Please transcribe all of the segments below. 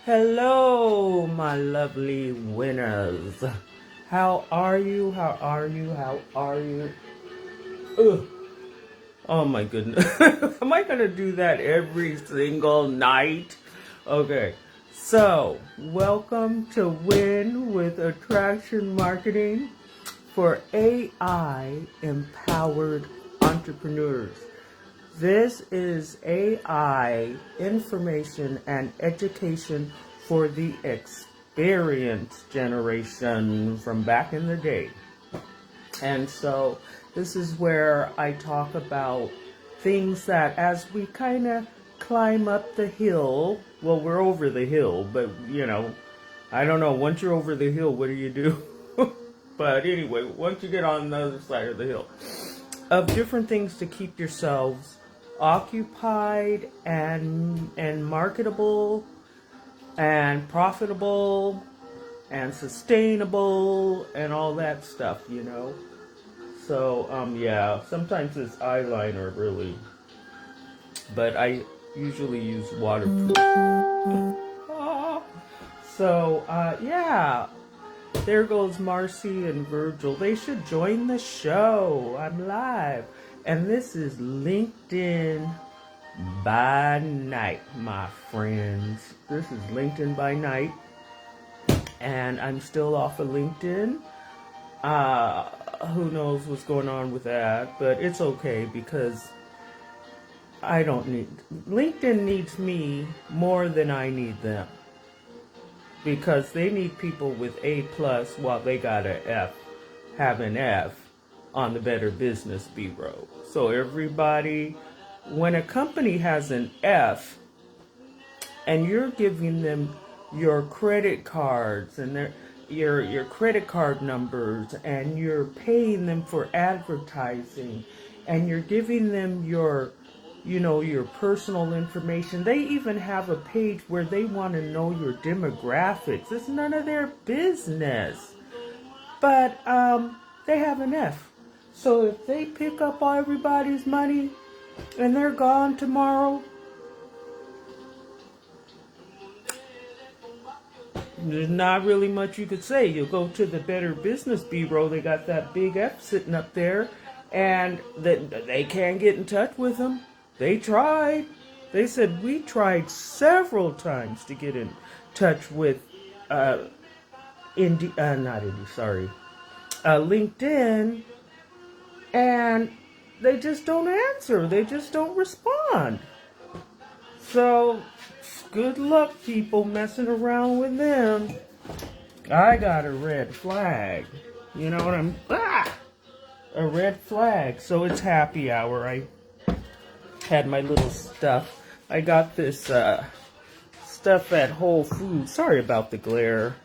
Hello, my lovely winners. How are you? How are you? How are you? Ugh. Oh my goodness. Am I going to do that every single night? Okay. So, welcome to Win with Attraction Marketing for AI empowered entrepreneurs. This is AI information and education for the experienced generation from back in the day. And so this is where I talk about things that as we kind of climb up the hill, well, we're over the hill, but I don't know, once you're over the hill, what do you do? But anyway, once you get on the other side of the hill, of different things to keep yourselves occupied and marketable and profitable and sustainable and all that stuff, So sometimes it's eyeliner really, but I usually use waterproof. So there goes Marcy and Virgil. They should join the show. I'm live. And this is LinkedIn by night, my friends. This is LinkedIn by night. And I'm still off of LinkedIn. Who knows what's going on with that, but it's okay because LinkedIn needs me more than I need them. Because they need people with A+ while they got have an F on the Better Business Bureau. So everybody, when a company has an F and you're giving them your credit cards and your credit card numbers and you're paying them for advertising and you're giving them your personal information. They even have a page where they want to know your demographics. It's none of their business. But they have an F. So if they pick up all everybody's money and they're gone tomorrow, there's not really much you could say. You'll go to the Better Business Bureau. They got that big F sitting up there, and they can't get in touch with them. They tried. They said, we tried several times to get in touch with LinkedIn, and they just don't answer. They just don't respond. So, good luck, people messing around with them. I got a red flag. You know what a red flag. So it's happy hour. I had my little stuff. I got this stuff at Whole Foods. Sorry about the glare.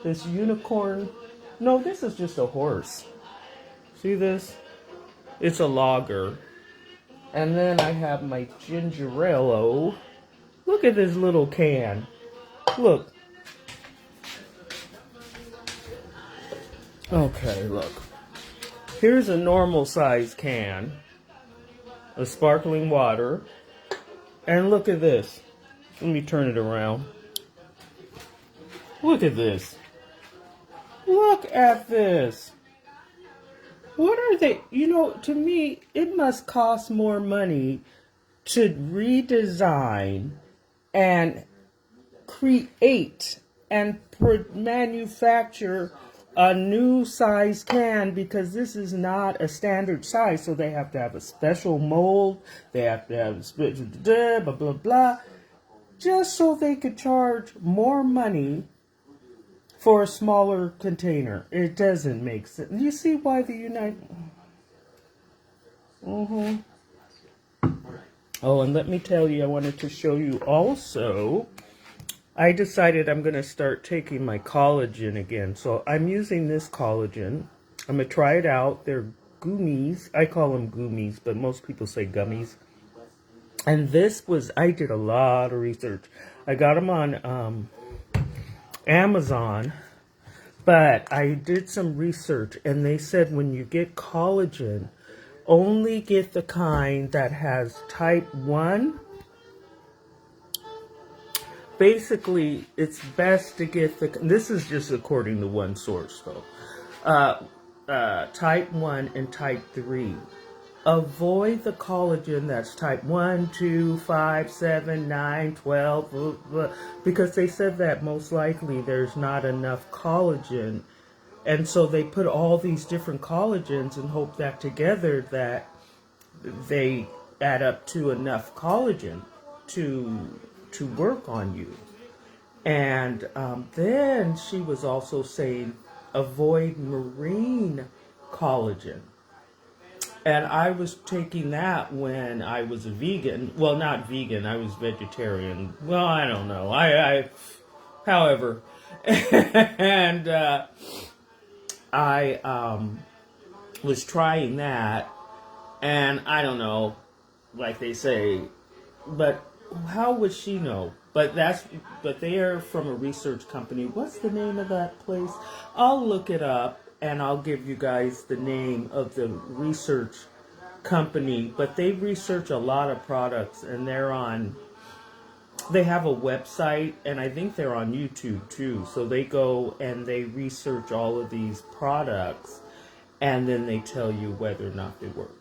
This unicorn. No, this is just a horse. See this? It's a lager. And then I have my ginger ale. Look at this little can. Look. Okay, look. Here's a normal size can of sparkling water. And look at this. Let me turn it around. Look at this. Look at this. What are they? To me, it must cost more money to redesign and create and manufacture a new size can, because this is not a standard size. So they have to have a special mold. They have to have a special blah, blah, blah, just so they could charge more money for a smaller container. It doesn't make sense. You see why the Oh, and let me tell you, I wanted to show you also, I decided I'm going to start taking my collagen again. So I'm using this collagen. I'm going to try it out. They're gummies. I call them gummies, but most people say gummies. And I did a lot of research. I got them on Amazon, but I did some research, and they said when you get collagen, only get the kind that has type 1 basically, it's best to get this is just according to one source, though. Type 1 and type 3. Avoid the collagen that's type 1, 2, 5, 7, 9, 12, because they said that most likely there's not enough collagen. And so they put all these different collagens and hope that together that they add up to enough collagen to work on you. And then she was also saying avoid marine collagen. And I was taking that when I was a vegan. Well, not vegan, I was vegetarian. Well, I don't know. However, and I was trying that, and I don't know, like they say, but how would she know? But they are from a research company. What's the name of that place? I'll look it up and I'll give you guys the name of the research company. But they research a lot of products, and they have a website, and I think they're on YouTube too. So they go and they research all of these products, and then they tell you whether or not they work.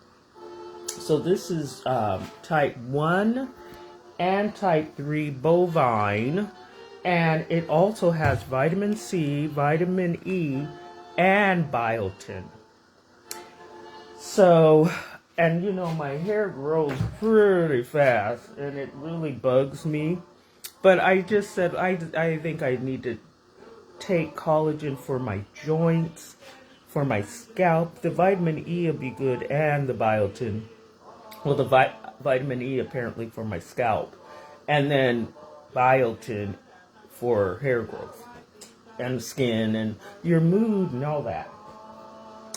So this is type 1 and type 3 bovine, and it also has vitamin C, vitamin E, and biotin. So, and you know, my hair grows pretty fast, and it really bugs me. But I just said, I think I need to take collagen for my joints, for my scalp. The vitamin E will be good, and the biotin. Well, the vitamin E apparently for my scalp, and then biotin for hair growth and skin and your mood and all that.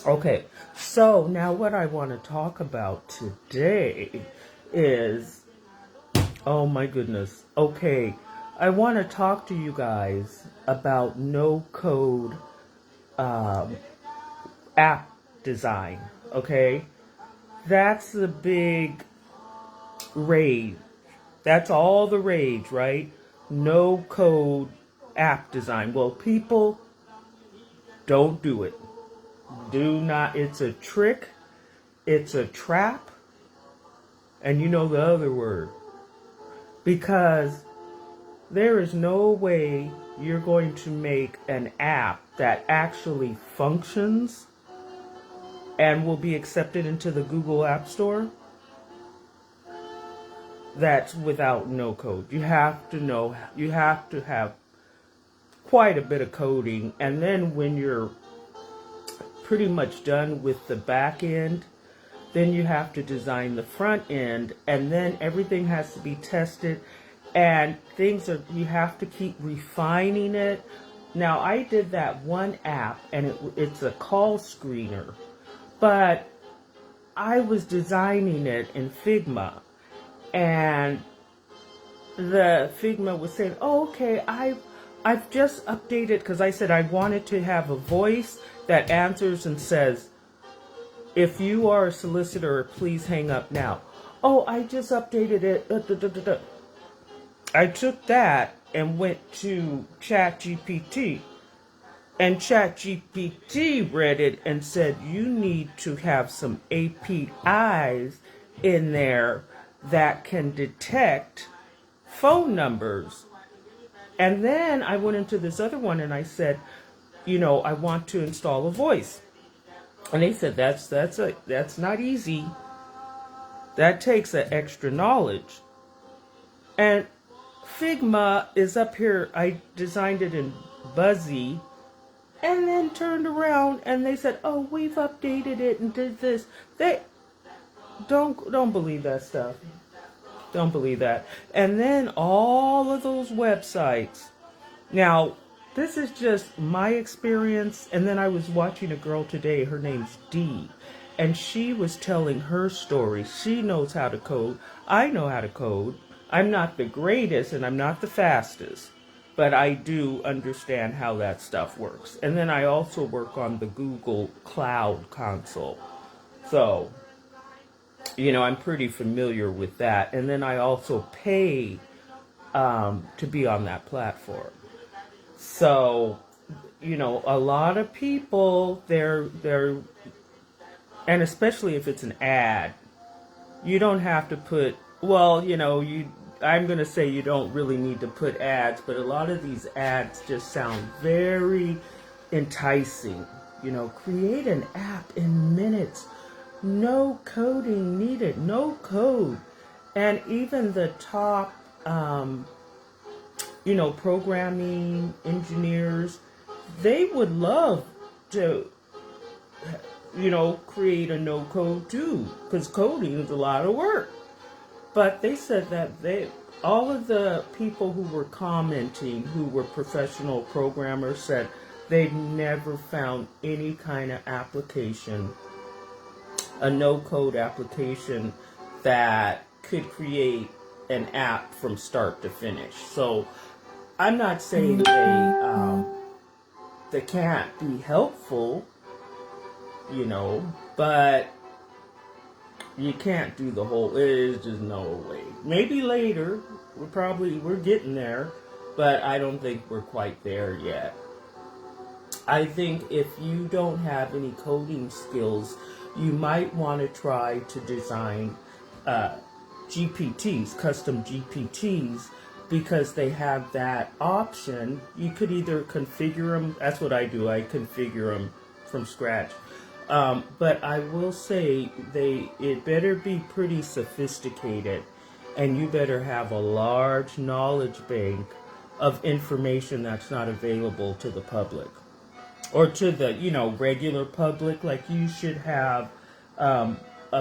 Okay, so now what I want to talk about today is, oh my goodness. Okay, I want to talk to you guys about no-code app design. Okay, that's the big rage. That's all the rage, right? No-code app design. Well, people, don't do it. Do not. It's a trick. It's a trap. And you know the other word. Because there is no way you're going to make an app that actually functions and will be accepted into the Google App Store. That's without no code. You have to have quite a bit of coding. And then when you're pretty much done with the back end, then you have to design the front end, and then everything has to be tested, and you have to keep refining it. Now, I did that one app, and it's a call screener, but I was designing it in Figma, and the Figma was saying, oh, okay, I've just updated, because I said I wanted to have a voice that answers and says, if you are a solicitor, please hang up now. Oh, I just updated it. I took that and went to ChatGPT. And ChatGPT read it and said, you need to have some APIs in there that can detect phone numbers. And then I went into this other one and I said, I want to install a voice. And they said, that's not easy. That takes an extra knowledge. And Figma is up here. I designed it in Buzzy, and then turned around and they said, oh, we've updated it and did this. They don't believe that stuff. Don't believe that. And then all of those websites. Now, this is just my experience, and then I was watching a girl today, her name's Dee, and she was telling her story. She knows how to code. I know how to code. I'm not the greatest, and I'm not the fastest, but I do understand how that stuff works. And then I also work on the Google Cloud Console. So, I'm pretty familiar with that. And then I also pay to be on that platform. So, a lot of people, they're, and especially if it's an ad, you don't have to put, I'm going to say you don't really need to put ads, but a lot of these ads just sound very enticing. Create an app in minutes. No coding needed. No code. And even the top, programming engineers, they would love to, create a no code too, because coding is a lot of work. But they said that all of the people who were commenting, who were professional programmers, said they'd never found any kind of application, a no-code application that could create an app from start to finish. So I'm not saying they can't be helpful, but you can't do the whole, there's just no way. Maybe later, we're getting there, but I don't think we're quite there yet. I think if you don't have any coding skills, you might want to try to design GPTs, custom GPTs, because they have that option. You could either configure them, that's what I do, I configure them from scratch. But I will say it better be pretty sophisticated, and you better have a large knowledge bank of information that's not available to the public or to the regular public. Like, you should have a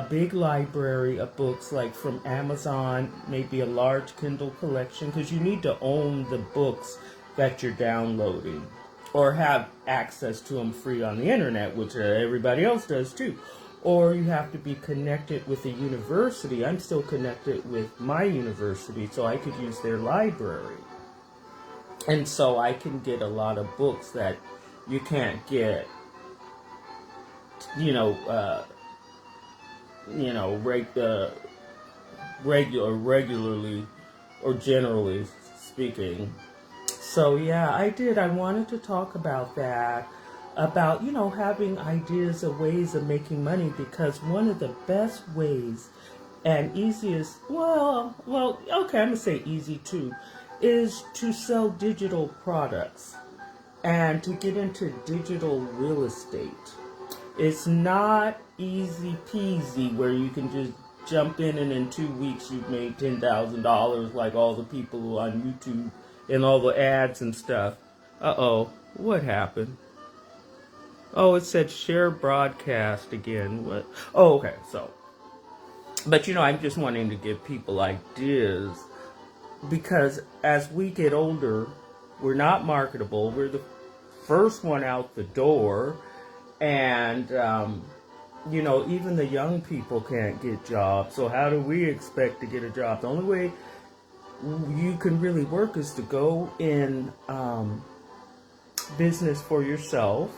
big library of books, like from Amazon, maybe a large Kindle collection, because you need to own the books that you're downloading, or have access to them free on the internet, which everybody else does too. Or you have to be connected with a university. I'm still connected with my university, so I could use their library. And so I can get a lot of books that you can't get, regularly or generally speaking. So yeah, I wanted to talk about that, about, having ideas of ways of making money, because one of the best ways and easiest, okay, I'm gonna say easy too, is to sell digital products and to get into digital real estate. It's not easy peasy where you can just jump in and in 2 weeks you've made $10,000 like all the people on YouTube and all the ads and stuff. Uh-oh, what happened? Oh, it said share broadcast again. What? Oh, okay, so. But I'm just wanting to give people ideas, because as we get older, we're not marketable. We're the first one out the door. And, even the young people can't get jobs. So how do we expect to get a job? The only way you can really work is to go in business for yourself.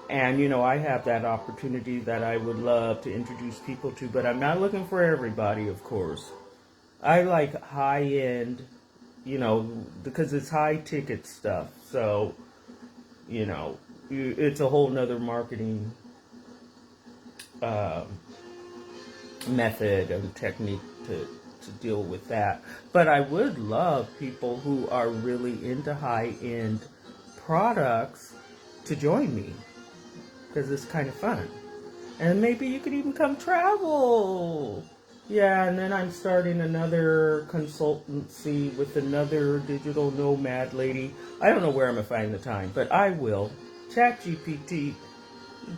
And, I have that opportunity that I would love to introduce people to, but I'm not looking for everybody, of course. I like high-end, because it's high-ticket stuff. So, it's a whole nother marketing method and technique to deal with that. But I would love people who are really into high-end products to join me, because it's kind of fun. And maybe you could even come travel. Yeah, and then I'm starting another consultancy with another digital nomad lady. I don't know where I'm going to find the time, but I will. ChatGPT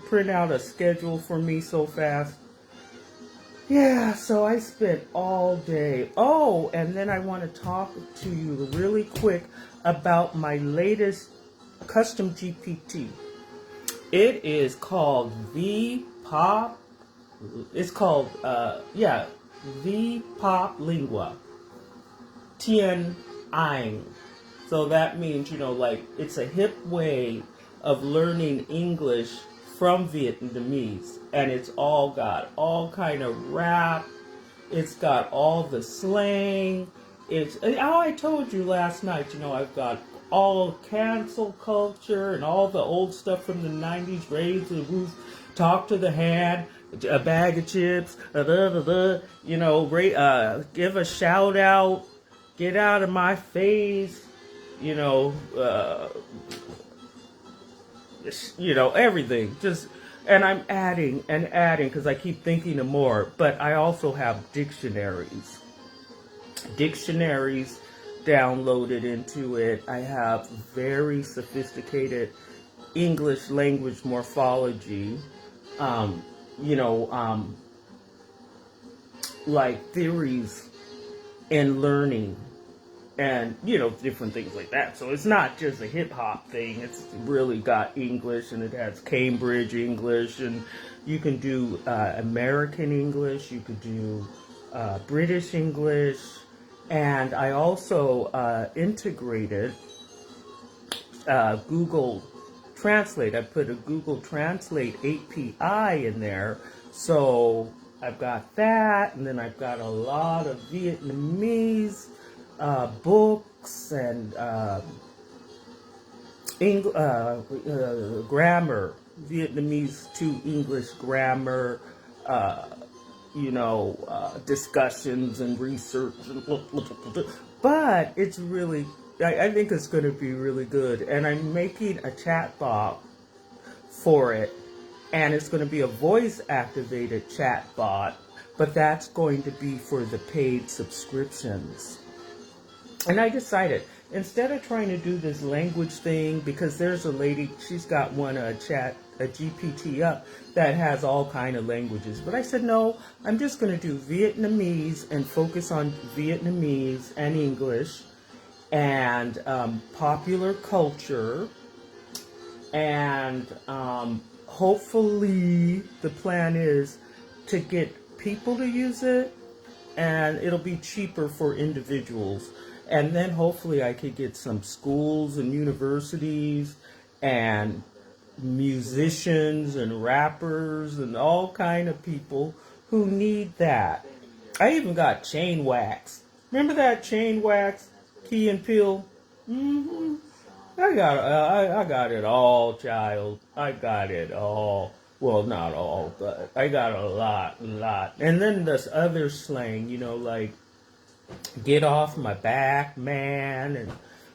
print out a schedule for me so fast. Yeah, so I spent all day. Oh, and then I want to talk to you really quick about my latest custom GPT. It is called V-Pop. It's called, V-Pop Lingua. Tien Anh. So that means, it's a hip way of learning English from Vietnamese. And it's all got all kind of rap. It's got all the slang. it's, oh, I told you last night, you know, I've got all cancel culture and all the old stuff from the 90s, raise the roof, talk to the hand, a bag of chips, you know, give a shout out, get out of my face, you know, everything. Just, and I'm adding and adding because I keep thinking of more. But I also have dictionaries downloaded into it. I have very sophisticated English language morphology, like theories in learning and, you know, different things like that. So it's not just a hip hop thing. It's really got English, and it has Cambridge English, and you can do American English, you could do British English, and I also integrated Google Translate. I put a Google Translate API in there, so I've got that, and then I've got a lot of Vietnamese books and grammar, Vietnamese to English grammar, discussions and research, but it's really, I think it's going to be really good, and I'm making a chat bot for it, and it's going to be a voice-activated chat bot, but that's going to be for the paid subscriptions. And I decided, instead of trying to do this language thing, because there's a lady, she's got a GPT up that has all kind of languages. But I said, no, I'm just going to do Vietnamese and focus on Vietnamese and English and popular culture. And hopefully the plan is to get people to use it, and it'll be cheaper for individuals. And then hopefully I could get some schools and universities and musicians and rappers and all kind of people who need that. I even got chain wax. Remember that chain wax, Key and Peele? Mm-hmm. I got it all, child. I got it all. Well, not all, but I got a lot. And then this other slang, you know, like, get off my back, man, and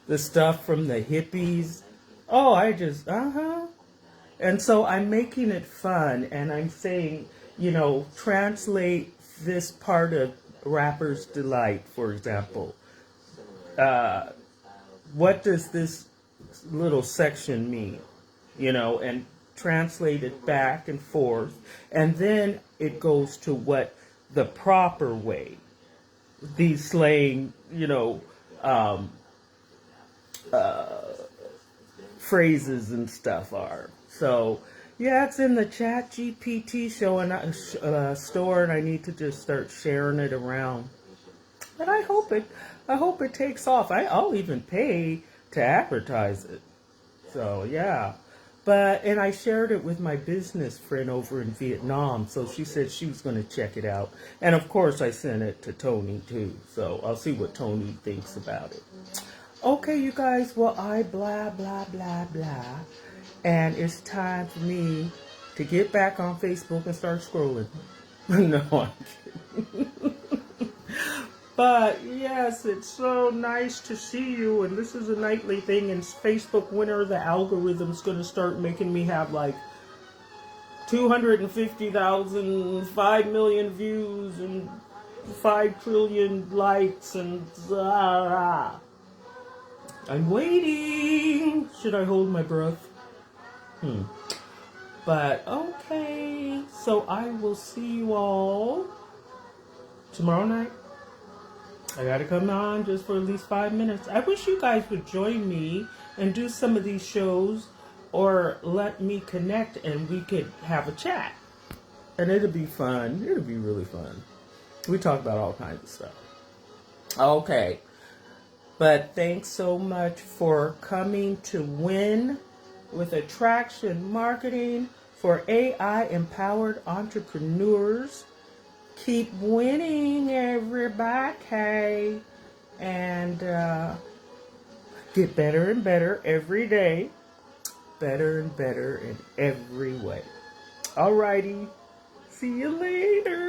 the stuff from the hippies. Oh, I just, And so I'm making it fun, and I'm saying, you know, translate this part of Rapper's Delight, for example. What does this little section mean? You know, and translate it back and forth, and then it goes to what the proper way these slang, phrases and stuff are. So, yeah, it's in the Chat GPT store, and I need to just start sharing it around. But I hope it takes off. I'll even pay to advertise it. So, yeah. And I shared it with my business friend over in Vietnam, so she said she was going to check it out. And of course, I sent it to Tony too, so I'll see what Tony thinks about it. Okay, you guys, well, I blah, blah, blah, blah, and it's time for me to get back on Facebook and start scrolling. No, I'm kidding. But yes, it's so nice to see you, and this is a nightly thing, and Facebook winter, the algorithm's going to start making me have like 250,000, 5 million views, and 5 trillion likes, and I'm waiting. Should I hold my breath? But okay, so I will see you all tomorrow night. I gotta come on just for at least 5 minutes. I wish you guys would join me and do some of these shows, or let me connect and we could have a chat. And it'll be fun. It'll be really fun. We talk about all kinds of stuff. Okay. But thanks so much for coming to Win with Attraction Marketing for AI-empowered entrepreneurs. Keep winning, everybody. and get better and better every day. Better and better in every way. Alrighty. See you later.